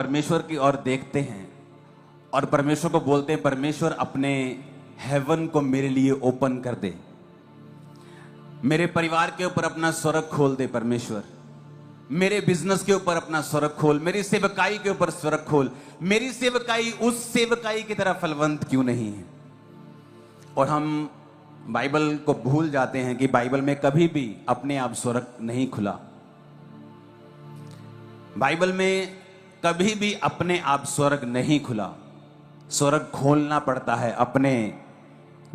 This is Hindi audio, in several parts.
परमेश्वर की ओर देखते हैं और परमेश्वर को बोलते हैं, परमेश्वर अपने हेवन को मेरे लिए ओपन कर दे, मेरे परिवार के ऊपर अपना स्वर्ग खोल दे परमेश्वर, मेरे बिजनेस के ऊपर अपना स्वर्ग खोल, मेरी सेवकाई के ऊपर स्वर्ग खोल। मेरी सेवकाई उस सेवकाई की तरह फलवंत क्यों नहीं है? और हम बाइबल को भूल जाते हैं कि बाइबल में कभी भी अपने आप स्वर्ग नहीं खुला। बाइबल में कभी भी अपने आप स्वर्ग नहीं खुला। स्वर्ग खोलना पड़ता है अपने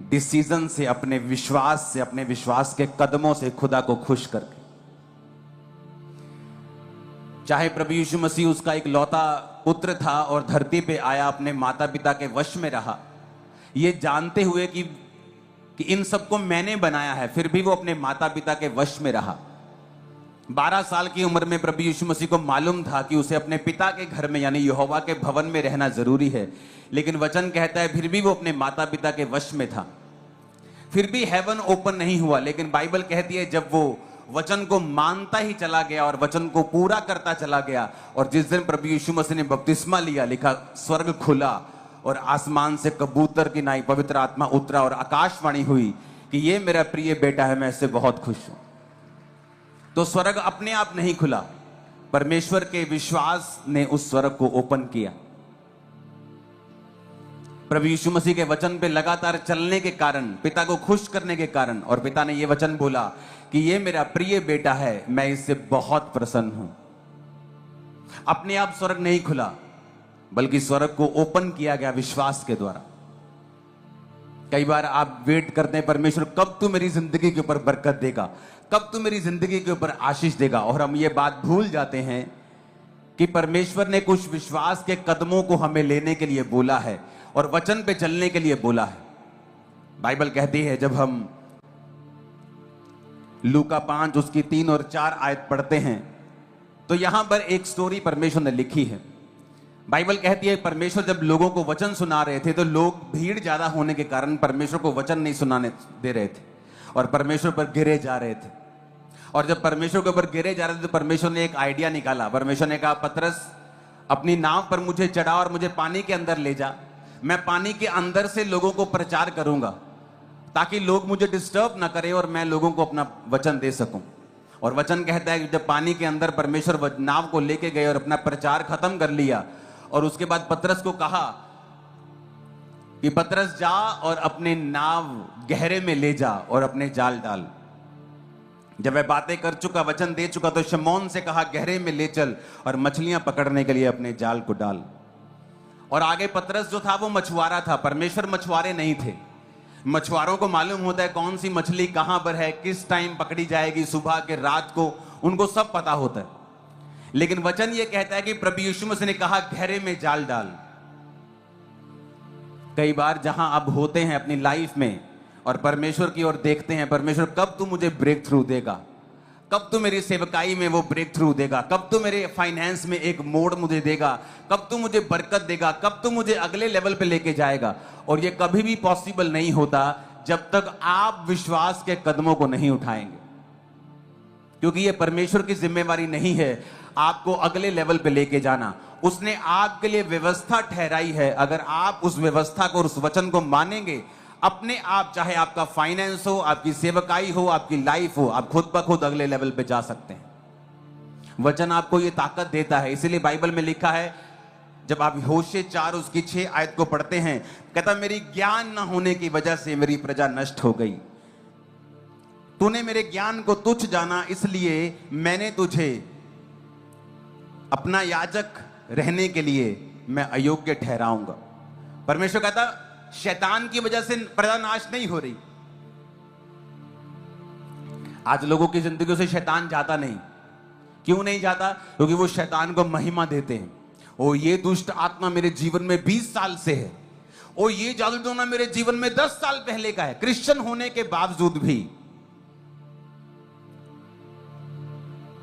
डिसीजन से, अपने विश्वास से, अपने विश्वास के कदमों से, खुदा को खुश करके। चाहे प्रभु यीशु मसीह उसका एक लौता पुत्र था और धरती पे आया, अपने माता पिता के वश में रहा, ये जानते हुए कि इन सबको मैंने बनाया है, फिर भी वो अपने माता पिता के वश में रहा। 12 साल की उम्र में प्रभु यीशु मसीह को मालूम था कि उसे अपने पिता के घर में यानी यहोवा के भवन में रहना जरूरी है, लेकिन वचन कहता है फिर भी वो अपने माता पिता के वश में था। फिर भी हेवन ओपन नहीं हुआ, लेकिन बाइबल कहती है जब वो वचन को मानता ही चला गया और वचन को पूरा करता चला गया, और जिस दिन प्रभु यीशु मसीह ने बपतिस्मा लिया, लिखा स्वर्ग खुला और आसमान से कबूतर की नाई पवित्र आत्मा उतरा और आकाशवाणी हुई कि ये मेरा प्रिय बेटा है, मैं इससे बहुत खुश हूं। तो स्वर्ग अपने आप नहीं खुला, परमेश्वर के विश्वास ने उस स्वर्ग को ओपन किया। प्रभु यीशु मसीह के वचन पे लगातार चलने के कारण, पिता को खुश करने के कारण, और पिता ने यह वचन बोला कि ये मेरा प्रिय बेटा है, मैं इससे बहुत प्रसन्न हूं। अपने आप स्वर्ग नहीं खुला, बल्कि स्वर्ग को ओपन किया गया विश्वास के द्वारा। कई बार आप वेट करते हैं, परमेश्वर कब तू मेरी जिंदगी के ऊपर बरकत देगा, कब तू मेरी जिंदगी के ऊपर आशीष देगा, और हम ये बात भूल जाते हैं कि परमेश्वर ने कुछ विश्वास के कदमों को हमें लेने के लिए बोला है और वचन पे चलने के लिए बोला है। बाइबल कहती है, जब हम लूका 5 उसकी 3 और 4 आयत पढ़ते हैं, तो यहां पर एक स्टोरी परमेश्वर ने लिखी है। बाइबल कहती है परमेश्वर जब लोगों को वचन सुना रहे थे, तो लोग भीड़ ज्यादा होने के कारण परमेश्वर को वचन नहीं सुनाने दे रहे थे और परमेश्वर पर गिरे जा रहे थे। और जब परमेश्वर के ऊपर गिरे जा रहे थे, तो परमेश्वर ने एक आइडिया निकाला। परमेश्वर ने कहा, पतरस अपनी नाव पर मुझे चढ़ा और मुझे पानी के अंदर ले जा, मैं पानी के अंदर से लोगों को प्रचार करूंगा ताकि लोग मुझे डिस्टर्ब ना करें और मैं लोगों को अपना वचन दे सकूं। और वचन कहता है कि जब पानी के अंदर परमेश्वर नाव को लेके गए और अपना प्रचार खत्म कर लिया, और उसके बाद पतरस को कहा कि पतरस जा और अपने नाव गहरे में ले जा और अपने जाल डाल। जब वह बातें कर चुका, वचन दे चुका, तो शमौन से कहा गहरे में ले चल और मछलियां पकड़ने के लिए अपने जाल को डाल। और आगे पतरस जो था वो मछुआरा था, परमेश्वर मछुआरे नहीं थे। मछुआरों को मालूम होता है कौन सी मछली कहां पर है, किस टाइम पकड़ी जाएगी, सुबह के रात को, उनको सब पता होता है। लेकिन वचन ये कहता है कि प्रभु यीशु मसीह ने कहा गहरे में जाल डाल। कई बार जहां आप होते हैं अपनी लाइफ में और परमेश्वर की ओर देखते हैं, परमेश्वर कब तू मुझे ब्रेक थ्रू देगा, कब तू मेरी सेवकाई में वो ब्रेक थ्रू देगा, कब तू मेरे फाइनेंस में एक मोड़ मुझे देगा, कब तू मुझे बरकत देगा, कब तू मुझे अगले लेवल पे लेके जाएगा। और ये कभी भी पॉसिबल नहीं होता जब तक आप विश्वास के कदमों को नहीं उठाएंगे, क्योंकि ये परमेश्वर की जिम्मेवारी नहीं है आपको अगले लेवल पे लेके जाना। उसने आपके लिए व्यवस्था ठहराई है, अगर आप उस व्यवस्था को, उस वचन को मानेंगे, अपने आप, चाहे आपका फाइनेंस हो, आपकी सेवकाई हो, आपकी लाइफ हो, आप खुद ब खुद अगले लेवल पे जा सकते हैं। वचन आपको ये ताकत देता है। इसीलिए बाइबल में लिखा है, जब आप होशे 4 उसकी 6 आयत को पढ़ते हैं, कहता मेरी ज्ञान न होने की वजह से मेरी प्रजा नष्ट हो गई। तूने मेरे ज्ञान को तुच्छ जाना, इसलिए मैंने तुझे अपना याजक रहने के लिए मैं अयोग्य ठहराऊंगा। परमेश्वर कहता शैतान की वजह से प्रजा नाश नहीं हो रही। आज लोगों की जिंदगियों से शैतान जाता नहीं। क्यों नहीं जाता? क्योंकि वो शैतान को महिमा देते हैं। ओ ये दुष्ट आत्मा मेरे जीवन में 20 साल से है, ओ ये जादू टोना मेरे जीवन में 10 साल पहले का है। क्रिश्चियन होने के बावजूद भी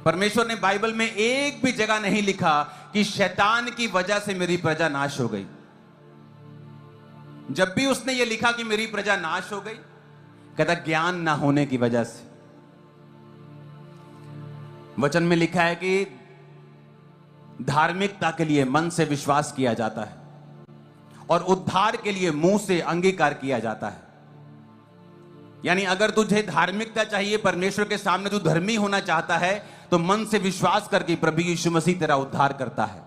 परमेश्वर ने बाइबल में एक भी जगह नहीं लिखा कि शैतान की वजह से मेरी प्रजा नाश हो गई। जब भी उसने यह लिखा कि मेरी प्रजा नाश हो गई, कहता ज्ञान ना होने की वजह से। वचन में लिखा है कि धार्मिकता के लिए मन से विश्वास किया जाता है और उद्धार के लिए मुंह से अंगीकार किया जाता है। यानी अगर तुझे धार्मिकता चाहिए, परमेश्वर के सामने तू धर्मी होना चाहता है, तो मन से विश्वास करके प्रभु यीशु मसीह तेरा उद्धार करता है।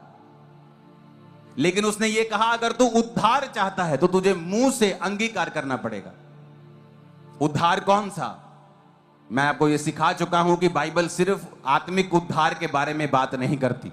लेकिन उसने ये कहा अगर तू उद्धार चाहता है तो तुझे मुंह से अंगीकार करना पड़ेगा। उद्धार कौन सा? मैं आपको यह सिखा चुका हूं कि बाइबल सिर्फ आत्मिक उद्धार के बारे में बात नहीं करती।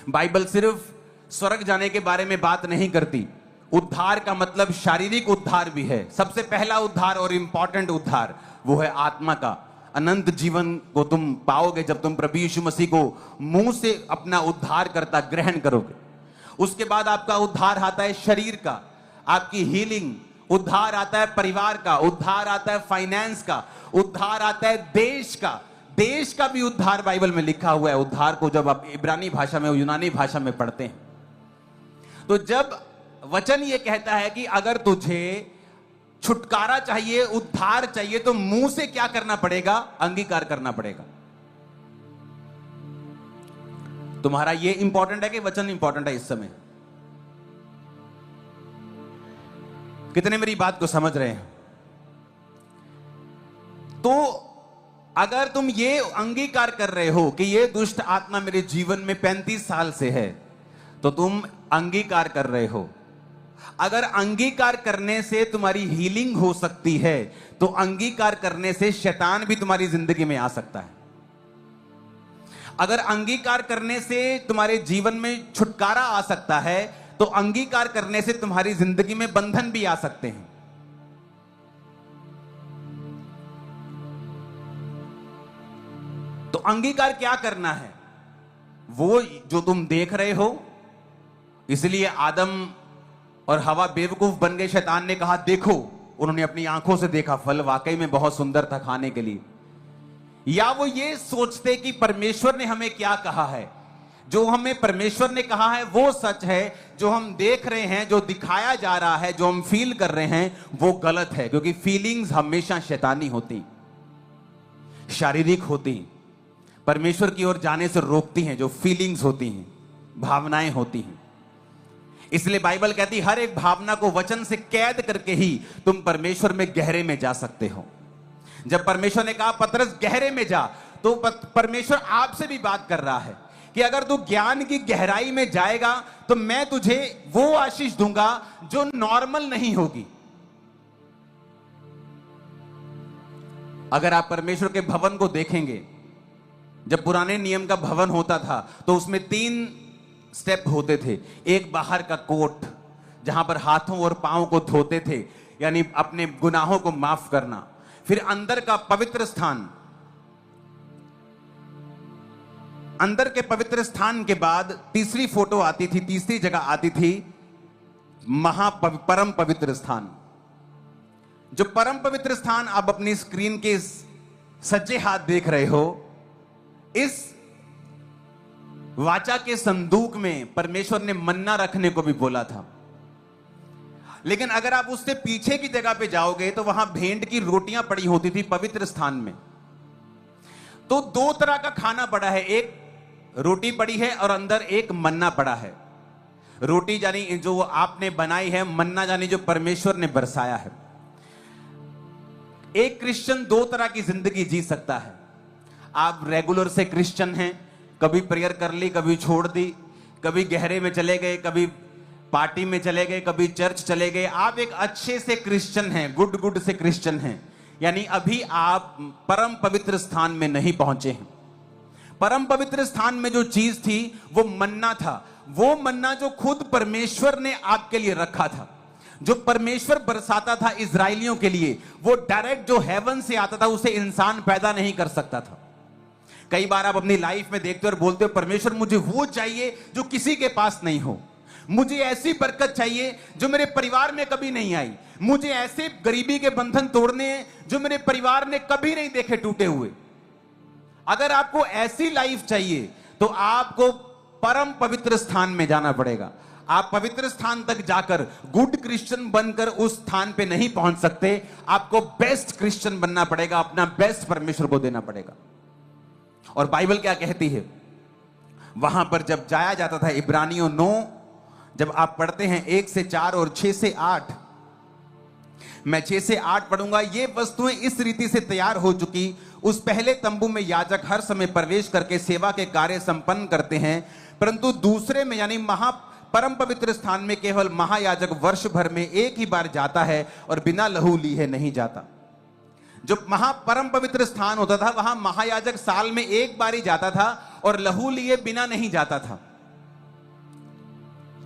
बाइबल सिर्फ स्वर्ग जाने के बारे में बात नहीं करती। उद्धार का मतलब शारीरिक उद्धार भी है। सबसे पहला उद्धार और इंपॉर्टेंट उद्धार वो है आत्मा का। अनंत जीवन को तुम पाओगे जब तुम प्रभु यीशु मसीह को मुंह से अपना उद्धार करता ग्रहण करोगे। उसके बाद आपका उद्धार आता है शरीर का, आपकी हीलिंग। उद्धार आता है परिवार का, उद्धार आता है फाइनेंस का, उद्धार आता है देश का। देश का भी उद्धार बाइबल में लिखा हुआ है। उद्धार को जब आप इब्रानी भाषा में, यूनानी भाषा में पढ़ते हैं, तो जब वचन ये कहता है कि अगर तुझे छुटकारा चाहिए, उद्धार चाहिए, तो मुंह से क्या करना पड़ेगा? अंगीकार करना पड़ेगा। तुम्हारा ये इंपॉर्टेंट है कि वचन इंपॉर्टेंट है इस समय? कितने मेरी बात को समझ रहे हैं? तो अगर तुम ये अंगीकार कर रहे हो कि ये दुष्ट आत्मा मेरे जीवन में 35 साल से है, तो तुम अंगीकार कर रहे हो। अगर अंगीकार करने से तुम्हारी हीलिंग हो सकती है, तो अंगीकार करने से शैतान भी तुम्हारी जिंदगी में आ सकता है। अगर अंगीकार करने से तुम्हारे जीवन में छुटकारा आ सकता है, तो अंगीकार करने से तुम्हारी जिंदगी में बंधन भी आ सकते हैं। तो अंगीकार क्या करना है? वो जो तुम देख रहे हो। इसलिए आदम और हवा बेवकूफ बन गए। शैतान ने कहा देखो, उन्होंने अपनी आंखों से देखा फल वाकई में बहुत सुंदर था खाने के लिए। या वो ये सोचते कि परमेश्वर ने हमें क्या कहा है, जो हमें परमेश्वर ने कहा है वो सच है, जो हम देख रहे हैं, जो दिखाया जा रहा है, जो हम फील कर रहे हैं वो गलत है। क्योंकि फीलिंग्स हमेशा शैतानी होती, शारीरिक होती, परमेश्वर की ओर जाने से रोकती हैं। जो फीलिंग्स होती हैं, भावनाएं होती हैं। इसलिए बाइबल कहती है हर एक भावना को वचन से कैद करके ही तुम परमेश्वर में गहरे में जा सकते हो। जब परमेश्वर ने कहा पतरस गहरे में जा, तो परमेश्वर आपसे भी बात कर रहा है कि अगर तू ज्ञान की गहराई में जाएगा तो मैं तुझे वो आशीष दूंगा जो नॉर्मल नहीं होगी। अगर आप परमेश्वर के भवन को देखेंगे, जब पुराने नियम का भवन होता था तो उसमें 3 स्टेप होते थे। एक बाहर का कोर्ट, जहां पर हाथों और पांवों को धोते थे, यानी अपने गुनाहों को माफ करना। फिर अंदर का पवित्र स्थान। अंदर के पवित्र स्थान के बाद तीसरी फोटो आती थी, तीसरी जगह आती थी परम पवित्र स्थान। जो परम पवित्र स्थान आप अपनी स्क्रीन के सज्जे हाथ देख रहे हो, इस वाचा के संदूक में परमेश्वर ने मन्ना रखने को भी बोला था। लेकिन अगर आप उससे पीछे की जगह पे जाओगे तो वहां भेंट की रोटियां पड़ी होती थी पवित्र स्थान में। तो 2 तरह का खाना पड़ा है, एक रोटी पड़ी है और अंदर एक मन्ना पड़ा है। रोटी जानी जो आपने बनाई है, मन्ना जानी जो परमेश्वर ने बरसाया है। एक क्रिश्चियन 2 तरह की जिंदगी जी सकता है। आप रेगुलर से क्रिश्चियन हैं, कभी प्रेयर कर ली, कभी छोड़ दी, कभी गहरे में चले गए, कभी पार्टी में चले गए, कभी चर्च चले गए। आप एक अच्छे से क्रिश्चियन हैं, गुड से क्रिश्चियन हैं, यानी अभी आप परम पवित्र स्थान में नहीं पहुंचे हैं। परम पवित्र स्थान में जो चीज थी वो मन्ना था। वो मन्ना जो खुद परमेश्वर ने आपके लिए रखा था, जो परमेश्वर बरसाता था इजराइलियों के लिए, वो डायरेक्ट जो हेवन से आता था, उसे इंसान पैदा नहीं कर सकता था। कई बार आप अपनी लाइफ में देखते हो और बोलते हो परमेश्वर मुझे वो चाहिए जो किसी के पास नहीं हो, मुझे ऐसी बरकत चाहिए जो मेरे परिवार में कभी नहीं आई, मुझे ऐसे गरीबी के बंधन तोड़ने हैं जो मेरे परिवार ने कभी नहीं देखे टूटे हुए। अगर आपको ऐसी लाइफ चाहिए तो आपको परम पवित्र स्थान में जाना पड़ेगा। आप पवित्र स्थान तक जाकर गुड क्रिश्चियन बनकर उस स्थान पे नहीं पहुंच सकते। आपको बेस्ट क्रिश्चियन बनना पड़ेगा, अपना बेस्ट परमेश्वर को देना पड़ेगा। और बाइबल क्या कहती है? वहां पर जब जाया जाता था, इब्रानियों 9 जब आप पढ़ते हैं 1 से 4 और 6 से 8, मैं 6 से 8 पढ़ूंगा। ये वस्तुएं इस रीति से तैयार हो चुकी, उस पहले तंबू में याजक हर समय प्रवेश करके सेवा के कार्य संपन्न करते हैं, परंतु दूसरे में यानी परम पवित्र स्थान में केवल महायाजक वर्ष भर में एक ही बार जाता है और बिना लहू लिए नहीं जाता। जो परम पवित्र स्थान होता था वहां महायाजक साल में एक बार ही जाता था और लहू लिए बिना नहीं जाता था।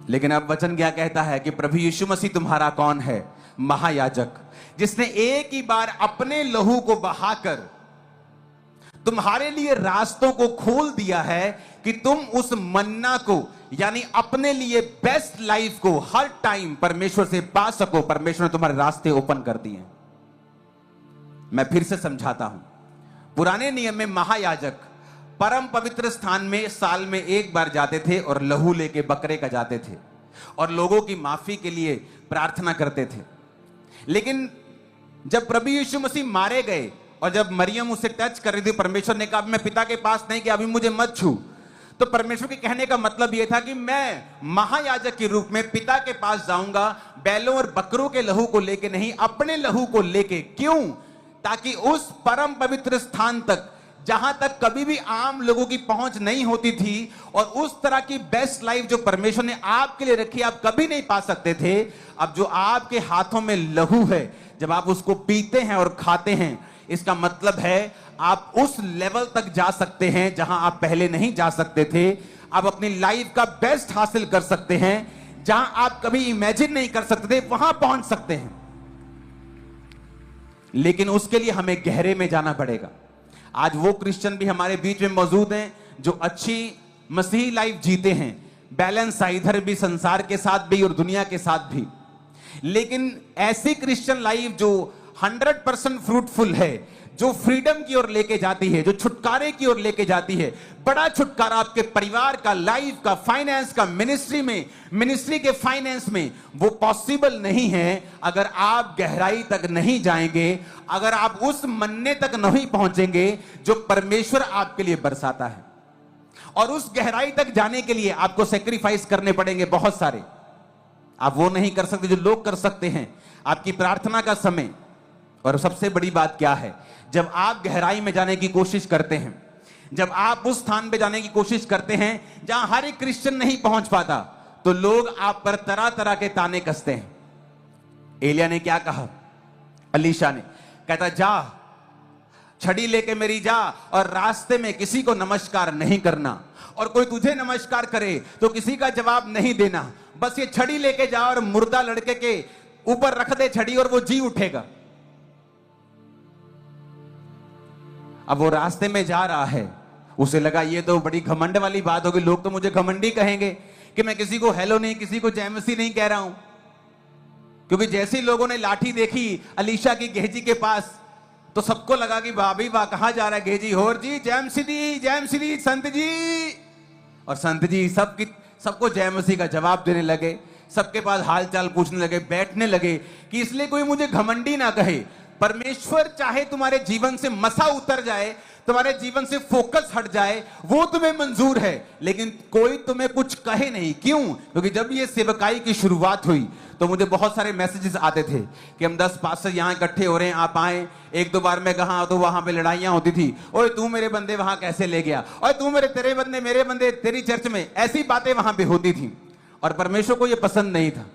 लेकिन अब वचन क्या कहता है कि प्रभु यीशु मसीह तुम्हारा कौन है? महायाजक, जिसने एक ही बार अपने लहू को बहाकर तुम्हारे लिए रास्तों को खोल दिया है कि तुम उस मन्ना को यानी अपने लिए बेस्ट लाइफ को हर टाइम परमेश्वर से पा सको। परमेश्वर ने तुम्हारे रास्ते ओपन कर दिए। मैं फिर से समझाता हूं, पुराने नियम में महायाजक परम पवित्र स्थान में साल में एक बार जाते थे और लहू लेके बकरे का जाते थे और लोगों की माफी के लिए प्रार्थना करते थे। लेकिन जब प्रभु यीशु मसीह मारे गए और जब मरियम उसे टच कर रही थी, परमेश्वर ने कहा मैं पिता के पास नहीं गया, अभी मुझे मत छू। तो परमेश्वर के कहने का मतलब यह था कि मैं महायाजक के रूप में पिता के पास जाऊंगा, बैलों और बकरों के लहू को लेके नहीं, अपने लहू को लेके। क्यों? ताकि उस परम पवित्र स्थान तक जहां तक कभी भी आम लोगों की पहुंच नहीं होती थी और उस तरह की बेस्ट लाइफ जो परमेश्वर ने आपके लिए रखी आप कभी नहीं पा सकते थे। अब जो आपके हाथों में लहू है, जब आप उसको पीते हैं और खाते हैं, इसका मतलब है आप उस लेवल तक जा सकते हैं जहां आप पहले नहीं जा सकते थे। आप अपनी लाइफ का बेस्ट हासिल कर सकते हैं, जहां आप कभी इमेजिन नहीं कर सकते थे वहां पहुंच सकते हैं। लेकिन उसके लिए हमें गहरे में जाना पड़ेगा। आज वो क्रिश्चियन भी हमारे बीच में मौजूद हैं जो अच्छी मसीही लाइफ जीते हैं, बैलेंस है इधर भी संसार के साथ भी और दुनिया के साथ भी। लेकिन ऐसी क्रिश्चियन लाइफ जो 100% फ्रूटफुल है, जो फ्रीडम की ओर लेके जाती है, जो छुटकारे की ओर लेके जाती है, बड़ा छुटकारा आपके परिवार का, लाइफ का, फाइनेंस का, मिनिस्ट्री के फाइनेंस में, वो पॉसिबल नहीं है अगर आप गहराई तक नहीं जाएंगे, अगर आप उस मन्ने तक नहीं पहुंचेंगे जो परमेश्वर आपके लिए बरसाता है। और उस गहराई तक जाने के लिए आपको सेक्रीफाइस करने पड़ेंगे बहुत सारे। आप वो नहीं कर सकते जो लोग कर सकते हैं। आपकी प्रार्थना का समय, और सबसे बड़ी बात क्या है, जब आप गहराई में जाने की कोशिश करते हैं, जब आप उस स्थान पे जाने की कोशिश करते हैं जहां हर एक क्रिश्चियन नहीं पहुंच पाता, तो लोग आप पर तरह तरह के ताने कसते हैं। एलिया ने क्या कहा? अलीशा ने कहता जा, छड़ी लेके मेरी जा और रास्ते में किसी को नमस्कार नहीं करना, और कोई तुझे नमस्कार करे तो किसी का जवाब नहीं देना, बस ये छड़ी लेके जा और मुर्दा लड़के के ऊपर रख दे छड़ी और वो जी उठेगा। अब वो रास्ते में जा रहा है, उसे लगा ये तो बड़ी घमंड वाली बात होगी, लोग तो मुझे घमंडी कहेंगे कि मैं किसी को हेलो नहीं, किसी को जय मसीह नहीं कह रहा हूं। क्योंकि जैसे लोगों ने लाठी देखी अलीशा की गेहजी के पास, तो सबको लगा कि भाभी वाह कहां जा रहा है गेहजी, होर जी जय मसीह संत जी। और संत जी सबको जय मसीह का जवाब देने लगे, सबके पास हाल चाल पूछने लगे, बैठने लगे कि इसलिए कोई मुझे घमंडी ना कहे। परमेश्वर चाहे तुम्हारे जीवन से मसा उतर जाए, तुम्हारे जीवन से फोकस हट जाए, वो तुम्हें मंजूर है, लेकिन कोई तुम्हें कुछ कहे नहीं। क्यों? क्योंकि जब ये सेवकाई की शुरुआत हुई तो मुझे बहुत सारे मैसेजेस आते थे कि हम 10 पास्टर यहां इकट्ठे हो रहे हैं, आप आए। एक दो बार मैं कहा तो वहां पे लड़ाइयां होती थी, ओए तू मेरे बंदे वहां कैसे ले गया, और तू तेरे बंदे मेरे बंदे तेरी चर्च में, ऐसी बातें वहां पे होती थी और परमेश्वर को यह पसंद नहीं था।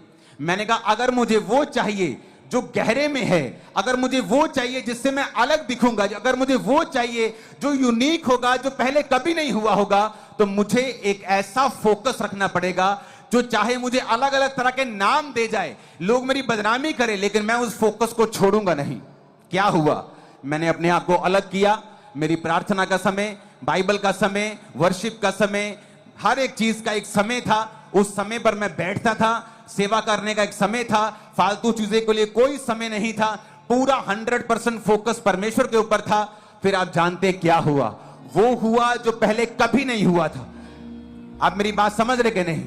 मैंने कहा अगर मुझे वो चाहिए जो गहरे में है, अगर मुझे वो चाहिए जिससे मैं अलग दिखूंगा, अगर मुझे वो चाहिए जो यूनिक होगा, जो पहले कभी नहीं हुआ होगा, तो मुझे एक ऐसा फोकस रखना पड़ेगा जो चाहे मुझे अलग अलग तरह के नाम दे जाए, लोग मेरी बदनामी करें, लेकिन मैं उस फोकस को छोड़ूंगा नहीं। क्या हुआ? मैंने अपने आप को अलग किया। मेरी प्रार्थना का समय, बाइबल का समय, वर्शिप का समय, हर एक चीज का एक समय था। उस समय पर मैं बैठता था, सेवा करने का एक समय था, फालतू चीजें के लिए कोई समय नहीं था, पूरा 100% फोकस परमेश्वर के ऊपर था। फिर आप जानते क्या हुआ? वो हुआ जो पहले कभी नहीं हुआ था। आप मेरी बात समझ रहे कि नहीं?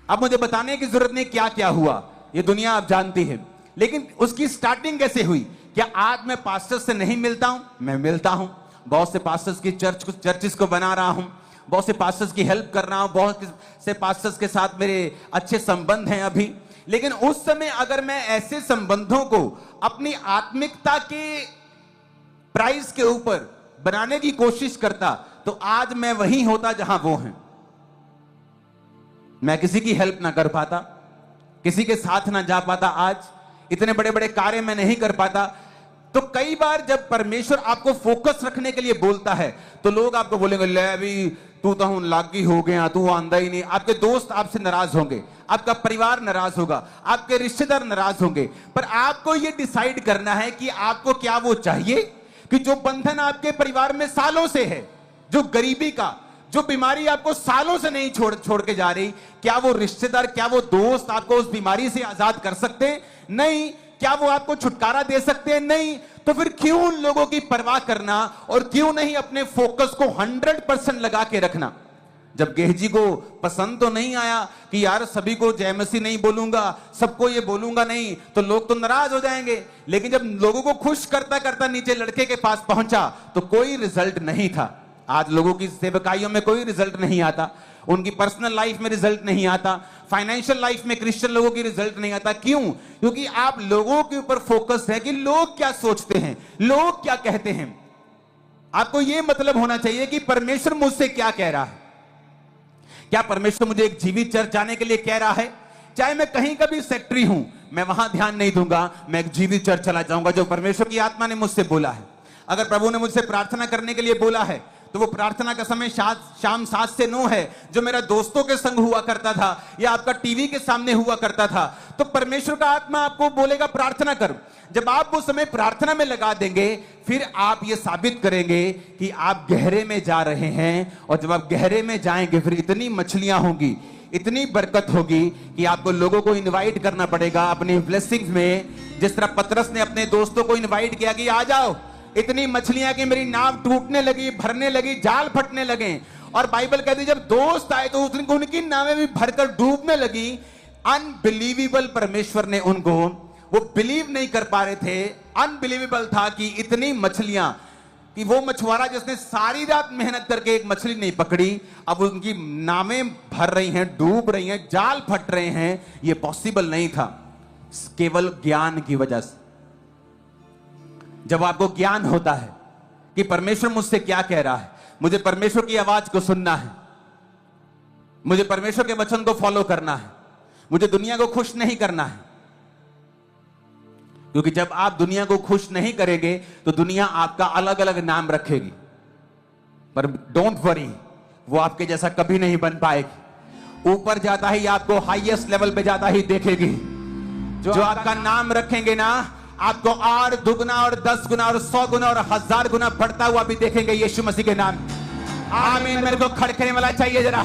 अब मुझे बताने की जरूरत नहीं क्या क्या हुआ, ये दुनिया आप जानती है। लेकिन उसकी स्टार्टिंग कैसे हुई? क्या आज मैं पास्टर्स से नहीं मिलता हूं? मैं मिलता हूं, बहुत से पास्टर्स की चर्चिस को बना रहा हूं, बहुत से पास्टर्स की हेल्प कर रहा हूं, बहुत से पास्टर्स के साथ मेरे अच्छे संबंध हैं अभी। लेकिन उस समय अगर मैं ऐसे संबंधों को अपनी आत्मिकता के प्राइस के ऊपर बनाने की कोशिश करता तो आज मैं वहीं होता जहां वो हैं। मैं किसी की हेल्प ना कर पाता, किसी के साथ ना जा पाता, आज इतने बड़े बड़े कार्य मैं नहीं कर पाता। तो कई बार जब परमेश्वर आपको फोकस रखने के लिए बोलता है तो लोग आपको बोलेंगे, ले अभी तू तो लागी हो गया, तू आंदा ही नहीं। आपके दोस्त आपसे नाराज होंगे, आपका परिवार नाराज होगा, आपके रिश्तेदार नाराज होंगे। पर आपको यह डिसाइड करना है कि आपको क्या वो चाहिए, कि जो बंधन आपके परिवार में सालों से है, जो गरीबी का, जो बीमारी आपको सालों से नहीं छोड़ के जा रही, क्या वो रिश्तेदार, क्या वो दोस्त आपको उस बीमारी से आजाद कर सकते हैं? नहीं। क्या वो आपको छुटकारा दे सकते हैं? नहीं। तो फिर क्यों उन लोगों की परवाह करना और क्यों नहीं अपने फोकस को 100% लगा के रखना? जब गेहजी को पसंद तो नहीं आया कि यार सभी को जय मसीह नहीं बोलूंगा, सबको ये बोलूंगा नहीं, तो लोग तो नाराज हो जाएंगे। लेकिन जब लोगों को खुश करता करता नीचे लड़के के पास पहुंचा तो कोई रिजल्ट नहीं था। आज लोगों की सेवकाइयों में कोई रिजल्ट नहीं आता, उनकी पर्सनल लाइफ में रिजल्ट नहीं आता, फाइनेंशियल लाइफ में क्रिश्चियन लोगों की रिजल्ट नहीं आता। क्यों? क्योंकि आप लोगों के ऊपर फोकस है कि लोग क्या सोचते हैं, लोग क्या कहते हैं। आपको यह मतलब होना चाहिए कि परमेश्वर मुझसे क्या कह रहा है। क्या परमेश्वर मुझे एक जीवित चर्च जाने के लिए कह रहा है? चाहे मैं कहीं का भी सेक्रेटरी हूं, मैं वहां ध्यान नहीं दूंगा, मैं एक जीवित चर्च चला जाऊंगा जो परमेश्वर की आत्मा ने मुझसे बोला है। अगर प्रभु ने मुझसे प्रार्थना करने के लिए बोला है तो वो प्रार्थना का समय शाम 7 से 9 है, जो मेरा दोस्तों के संग हुआ करता था या आपका टीवी के सामने हुआ करता था। तो परमेश्वर का आत्मा आपको बोलेगा प्रार्थना कर। जब आप वो समय प्रार्थना में लगा देंगे, फिर आप ये साबित करेंगे कि आप गहरे में जा रहे हैं। और जब आप गहरे में जाएंगे फिर इतनी मछलियां होंगी, इतनी बरकत होगी कि आपको लोगों को इनवाइट करना पड़ेगा अपनी ब्लेसिंग्स में। जिस तरह पतरस ने अपने दोस्तों को इनवाइट किया कि आ जाओ, इतनी मछलियां कि मेरी नाव टूटने लगी, भरने लगी, जाल फटने लगे। और बाइबल कहती है जब दोस्त आए तो उनकी नावें भी भरकर डूबने लगी। अनबिलीवेबल परमेश्वर ने उनको, वो बिलीव नहीं कर पा रहे थे, अनबिलीवेबल था कि इतनी मछलियां, कि वो मछुआरा जिसने सारी रात मेहनत करके एक मछली नहीं पकड़ी, अब उनकी नावें भर रही हैं, डूब रही हैं, जाल फट रहे हैं। ये पॉसिबल नहीं था केवल ज्ञान की वजह से। जब आपको ज्ञान होता है कि परमेश्वर मुझसे क्या कह रहा है, मुझे परमेश्वर की आवाज को सुनना है, मुझे परमेश्वर के वचन को फॉलो करना है, मुझे दुनिया को खुश नहीं करना है। क्योंकि जब आप दुनिया को खुश नहीं करेंगे तो दुनिया आपका अलग अलग नाम रखेगी, पर डोंट वरी, वो आपके जैसा कभी नहीं बन पाएगी। ऊपर जाता ही आपको हाईएस्ट लेवल पे जाता ही देखेगी। जो आपका नाम रखेंगे ना, आपको और दुगना और 10 गुना और 100 गुना और 1000 गुना बढ़ता हुआ भी देखेंगे यीशु मसीह के नाम। आमीन। मेरे को खड़खड़े वाला चाहिए जरा।